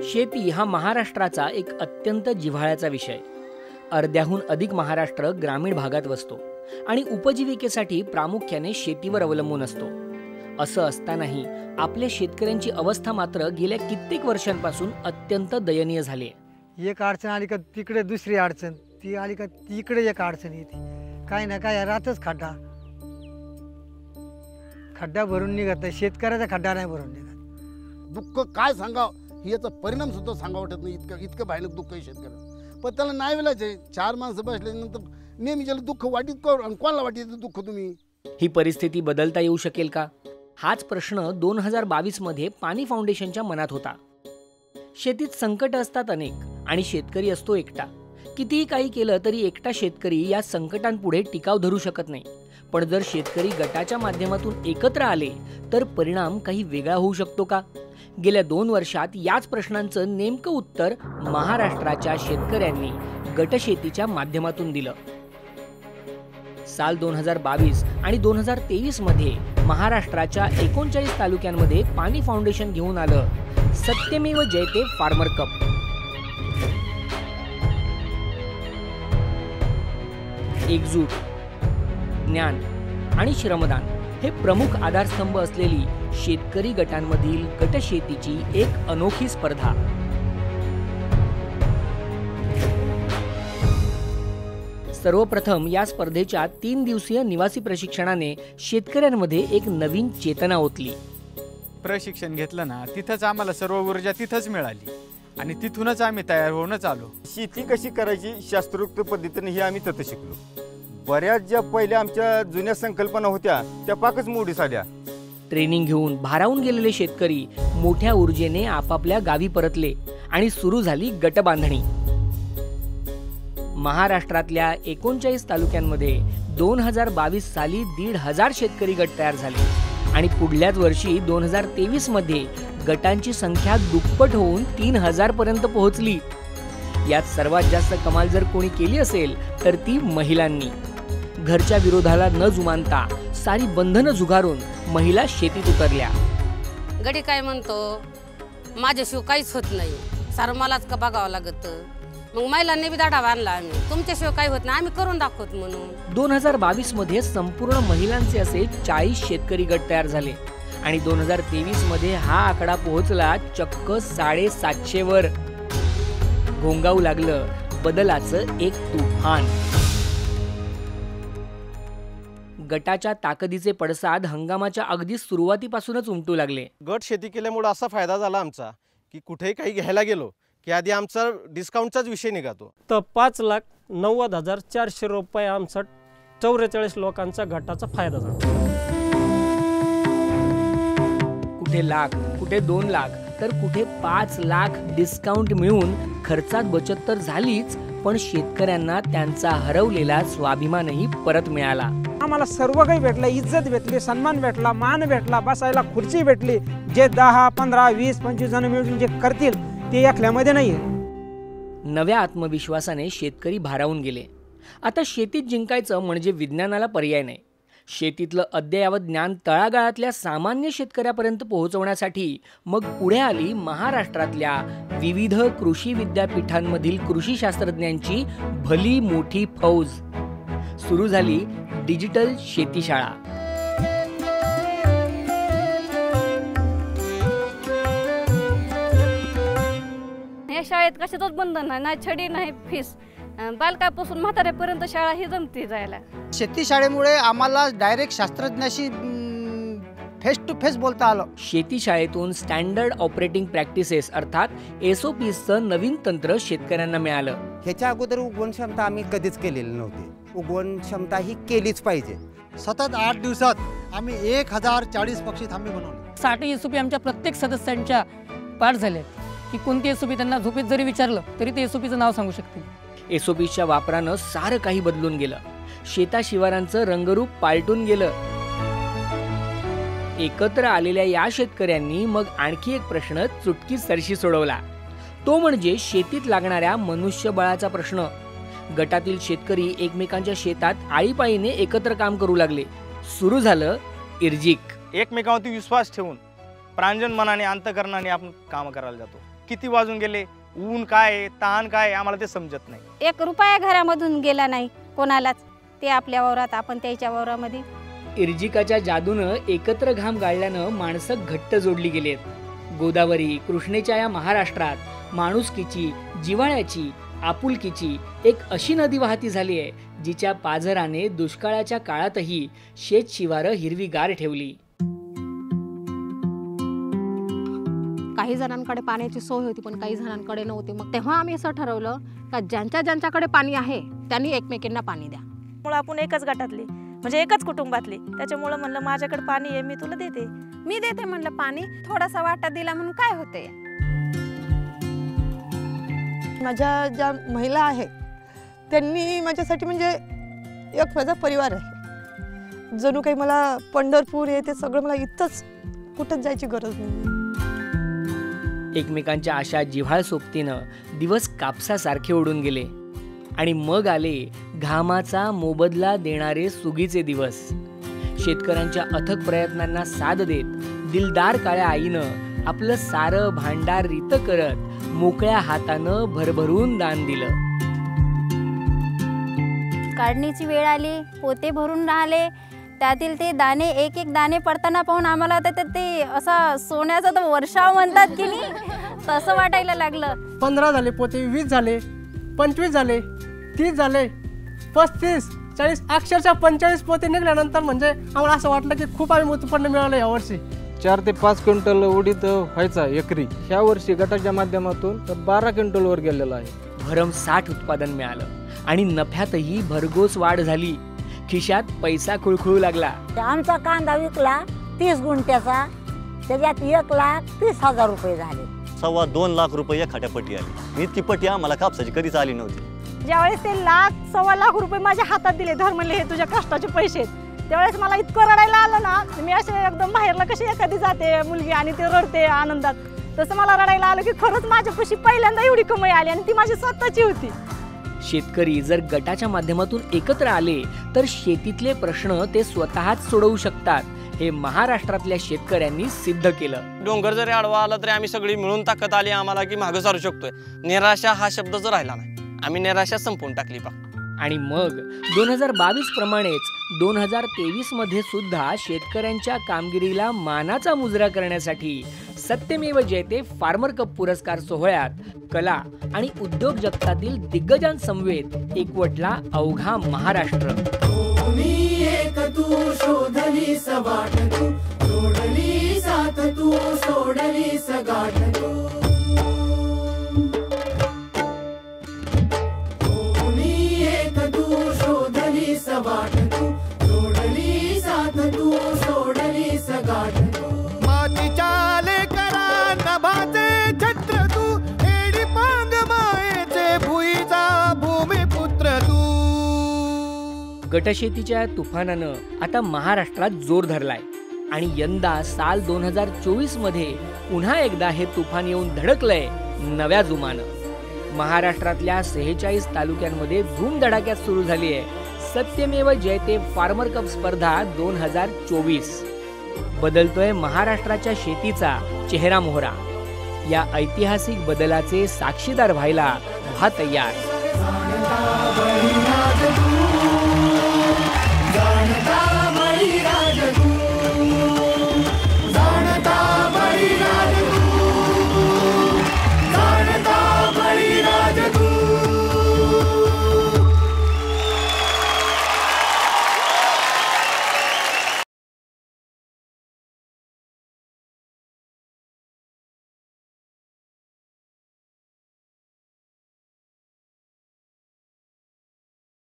शेती हा महाराष्ट्राचा एक अत्यंत जिव्हाळ्याचा विषय. अर्ध्याहून अधिक महाराष्ट्र ग्रामीण भागात वसतो आणि उपजीविकेसाठी प्रामुख्याने शेतीवर अवलंबून असतो. असं असतानाही आपल्या शेतकऱ्यांची अवस्था मात्र गेल्या कित्येक वर्षांपासून अत्यंत दयनीय झाली आहे. एक अडचण आली का तिकडे दुसरी अडचण, ती आली का तिकडे एक अडचण येते. काय ना काय राहतच खड्डा भरून निघत नाही. शेतकऱ्याचा खड्डा नाही भरून निघत. दुःख काय सांगावं, याचा परिणाम सुद्धा सांगा वाटत नाही. इतकं भयानक दुःख आहे शेतकऱ्याला. पण त्याला नाही वेळाच आहे. 4 माणसं बसल्यानंतर नेहमी ज्याला दुःख वाटीत कोणाला वाटीत दुःख तुम्ही. ही परिस्थिती बदलता येऊ शकेल का? हाच प्रश्न 2022 मध्ये पाणी फाउंडेशनच्या मनात होता. शेतीत संकट असतात अनेक आणि शेतकरी असतो एकटा. कितीही काही केलं तरी एकटा शेतकरी या संकटांपुढे टिकाव धरू शकत नाही. पण जर शेतकरी गटाच्या माध्यमातून एकत्र आले तर परिणाम काही वेगळा होऊ शकतो का? गेल्या 2 वर्षात याच प्रश्नांचं नेमकं उत्तर महाराष्ट्राच्या शेतकऱ्यांनी गटशेतीच्या माध्यमातून दिलं. साल 2022 आणि 2023 मध्ये महाराष्ट्राच्या 39 तालुक्यांमध्ये पाणी फाउंडेशन घेऊन आलं सत्यमेव जयते फार्मर कप. एकजूट, ज्ञान आणि श्रमदान हे प्रमुख आधारस्तंभ असलेली शेतकरी गटांमधील गटशेतीची एक अनोखी स्पर्धा. सर्वप्रथम या स्पर्धेच्या 3 दिवसीय निवासी प्रशिक्षणाने शेतकऱ्यांमध्ये एक नवीन चेतना ओतली. प्रशिक्षण घेतलं ना, तिथंच आम्हाला सर्व ऊर्जा तिथंच मिळाली आणि तिथूनच आम्ही तयार होऊनच आलो. शेती कशी करायची शास्त्रोक्त पद्धतीने हे आम्ही तसं शिकलो. बऱ्याच ज्या पहिल्या आमच्या जुन्या संकल्पना होत्या त्या पाकच मोडीस आल्या. ट्रेनिंग घेऊन भारावून गेलेले शेतकरी मोठ्या ऊर्जेने आपापल्या गावी परतले आणि सुरू झाली गटबांधणी. महाराष्ट्रातल्या 39 तालुक्यांमध्ये 2022 साली 1,500 शेतकरी गट तयार झाले आणि पुढल्याच वर्षी 2023 मध्ये गटांची संख्या दुप्पट होऊन 3,000 पर्यंत पोहोचली. यात सर्वात जास्त कमाल जर कोणी केली असेल तर ती महिलांनी. घरच्या विरोधाला न जुमानता सारी बंधनं झुगारून महिला शेतीत उतरल्या. गडी काय म्हणतो, माझ्याशिवाय काहीच होत नाही, सारं मलाच का बघावं लागत. मग महिलांनी बी दाढा बांधला. आम्ही तुमच्याशिवाय काही होत नाही, आम्ही करून दाखवत म्हणून. 2022 मध्ये संपूर्ण महिलांचे असे 40 शेतकरी गट तयार झाले आणि 2023 मध्ये हा आकडा पोहोचला चक्क 750 वर. घोंगावू लागलं बदलाचं एक तुफान. गटाच्या ताकदीचे पडसाद हंगामाच्या अगदी सुरुवातीपासूनच उमटू लागले. गट शेती केल्यामुळे असा फायदा झाला आमचा की कुठेही काही घ्यायला गेलो की आधी आमचा डिस्काउंटचाच विषय निघतो. तर 5,90,400 रुपये आमचा 44 लोकांचा गटाचा फायदा झाला. कुठे लाख, कुठे 2 लाख तर कुठे 5 लाख डिस्काउंट मिळून खर्चात बचत तर झालीच, पण शेतकऱ्यांना त्यांचा हरवलेला स्वाभिमानही परत मिळाला. आम्हाला सर्व काही भेटलं, इज्जत भेटली, सन्मान भेटला, मान भेटला, बसायला खुर्ची भेटली. जे 10, 15, 20, 25 जण मिळून जे करतील ते एकल्यामध्ये नाहीये. नव्या आत्मविश्वासाने शेतकरी भारावून गेले. आता शेतीत जिंकायचं म्हणजे विज्ञानाला पर्याय नाही. शेतीतलं अद्ययावत ज्ञान तळागाळातल्या सामान्य शेतकऱ्यापर्यंत पोहोचवण्यासाठी मग पुढे आली महाराष्ट्रातल्या विविध कृषी विद्यापीठांमधील कृषी शास्त्रज्ञांची भली मोठी फौज. सुरू झाली डिजिटल शेती शाळा. या शाळेत कशातच बंधन नाही, ना छडी नाही फीस. बालकापासून म्हाताऱ्यापर्यंत शाळा ही जमती जायला. शेती शाळेमुळे आम्हाला डायरेक्ट शास्त्रज्ञाशी फेस टू फेस बोलता आलं. शेती शाळेतून स्टँडर्ड ऑपरेटिंग प्रॅक्टिसेस अर्थात SOPचं नवीन तंत्र शेतकऱ्यांना मिळालं. ह्याच्या अगोदर उगवण क्षमता आम्ही कधीच केलेली नव्हती. उगवण क्षमता ही केलीच पाहिजे. सतत 8 दिवसात आम्ही 1040 पक्षी थांबे बनवले. 60 SOP आमच्या प्रत्येक सदस्यांच्या पाठ झाले की कोणती SOP त्यांना झोपेत जरी विचारलं तरी ते SOPचं नाव सांगू शकतील. SOPच्या वापरानं सारं काही बदलून गेलं. शेताशिवारांचं रंगरूप पालटून गेलं. एकत्र आलेल्या या शेतकऱ्यांनी मग आणखी एक प्रश्न चुटकी सरशी सोडवला. तो म्हणजे शेतीत लागणाऱ्या मनुष्यबळाचा प्रश्न. गटातील शेतकरी एकमेकांच्या शेतात आळीपाळीने एकत्र काम करू लागले. सुरू झालं इर्जिक. एकमेकांवरती विश्वास ठेवून प्रांजन मनाने अंतकरणाने आपण काम करायला जातो. किती वाजून गेले, ऊन काय ताण काय आम्हाला ते समजत नाही. 1 रुपया घरामधून गेला नाही कोणालाच. ते आपल्या वावरात, आपण त्याच्या वावरामध्ये. इर्जिकाच्या जादूनं एकत्र घाम गाळल्यानं माणसं घट्ट जोडली गेलेत. गोदावरी कृष्णेच्या या महाराष्ट्रात माणुसकीची, जिव्हाळ्याची, आपुलकीची एक अशी नदी वाहती झाली आहे जिच्या पाझराने दुष्काळाच्या काळातही शेत शिवारं हिरवीगार ठेवली. काही जणांकडे पाण्याची सोय होती पण काही जणांकडे नव्हती. मग तेव्हा आम्ही असं ठरवलं का ज्यांच्याकडे पाणी आहे त्यांनी एकमेकींना पाणी द्या. मुळे आपण एकच गटातली, म्हणजे एकच कुटुंबातली, त्याच्यामुळे म्हणलं माझ्याकडे पाणी आहे, मी तुला देते. मी देते म्हणलं पाणी, थोडासा वाटा दिला म्हणून काय होते. माझ्या ज्या महिला आहेत त्यांनी माझ्यासाठी म्हणजे एक माझा परिवार आहे. जणू काही मला पंढरपूर आहे ते सगळं मला इथंच, कुठंच जायची गरज नाही. एकमेकांच्या आशा जिव्हाळ सोबतीनं दिवस कापसासारखे ओढून गेले आणि मग आले घामाचा मोबदला देणारे सुगीचे दिवस. शेतकऱ्यांच्या अथक प्रयत्नांना साथ देत दिलदार काळ्या आईनं आपलं सारं भांडार रीत करत मोकळ्या हातानं भरभरून दान दिलं. काढणीची वेळ आली, पोते भरून राहिले, त्यातील ते दाणे एक एक दाणे पडताना पाहून आम्हाला आता ते असा सोन्याचा तो वर्षाव म्हणतात की नाही, तसं वाटायला लागलं. 15 झाले पोते, 20 झाले, 25 झाले, 30 झाले, 35, 40, अक्षरशः 45 पोते निघाल्यानंतर म्हणजे आम्हाला असं वाटलं की खूप आम्ही उत्पन्न मिळालं यावर्षी. 4 ते 5 क्विंटल उडीद व्हायचा एकरी, ह्या वर्षी गटाच्या माध्यमातून 12 क्विंटलवर गेलेला आहे. भरमसाठ उत्पादन मिळालं आणि नफ्यातही भरघोस वाढ झाली. खिशात पैसा खुळखुळू लागला. आमचा कांदा विकला 30 गुंठ्याचा, त्याच्यात 1,30,000 रुपये झाले. 2.25 लाख रुपये एखाद्या पट्टी आली. इतकी पट्टी आम्हाला कापसाची कधीच आली नव्हती. ज्यावेळेस ते 1,00,000-1.25 लाख रुपये माझ्या हातात दिले, धर म्हणले हे तुझ्या कष्टाचे पैसे, त्यावेळेस मला इतकं रडायला आलं ना. मी असे एकदम बाहेरला कशी एखादी जाते मुलगी आणि ते रडते आनंदात, तसं मला रडायला आलं की खरंच माझ्यापाशी पहिल्यांदा एवढी कमाई आली आणि ती माझी स्वतःची होती. शेतकरी जर गटाच्या माध्यमातून एकत्र आले तर शेतीतले प्रश्न ते स्वतःच सोडवू शकतात, हे महाराष्ट्रातल्या शेतकऱ्यांनी सिद्ध केलं. डोंगर जरी आडवा आला तरी आम्ही सगळी मिळून ताकद आली आम्हाला की मागं सारू शकतोय. निराशा हा शब्द जर राहिला नाही, आम्ही निराशा संपवून टाकली पा. आणि मग 2022 प्रमाणेच 2023 मध्ये सुद्धा शेतकऱ्यांच्या कामगिरीला मानाचा मुजरा करण्यासाठी सत्यमेव जयते फार्मर कप पुरस्कार सोहळ्यात कला आणि उद्योग जगतातील दिग्गजांसमवेत एकवटला अवघा महाराष्ट्र. गटशेतीच्या तुफानानं आता महाराष्ट्रात जोर धरलाय आणि यंदा साल 2024 मध्ये पुन्हा एकदा हे तुफान येऊन धडकलंय नव्या जुमानं. महाराष्ट्रातल्या 46 तालुक्यांमध्ये धूमधडाक्यात सुरू झाली आहे सत्यमेव जयते फार्मर कप स्पर्धा 2024. बदलतोय महाराष्ट्राच्या शेतीचा चेहरा मोहरा. या ऐतिहासिक बदलाचे साक्षीदार व्हायला व्हा तयार.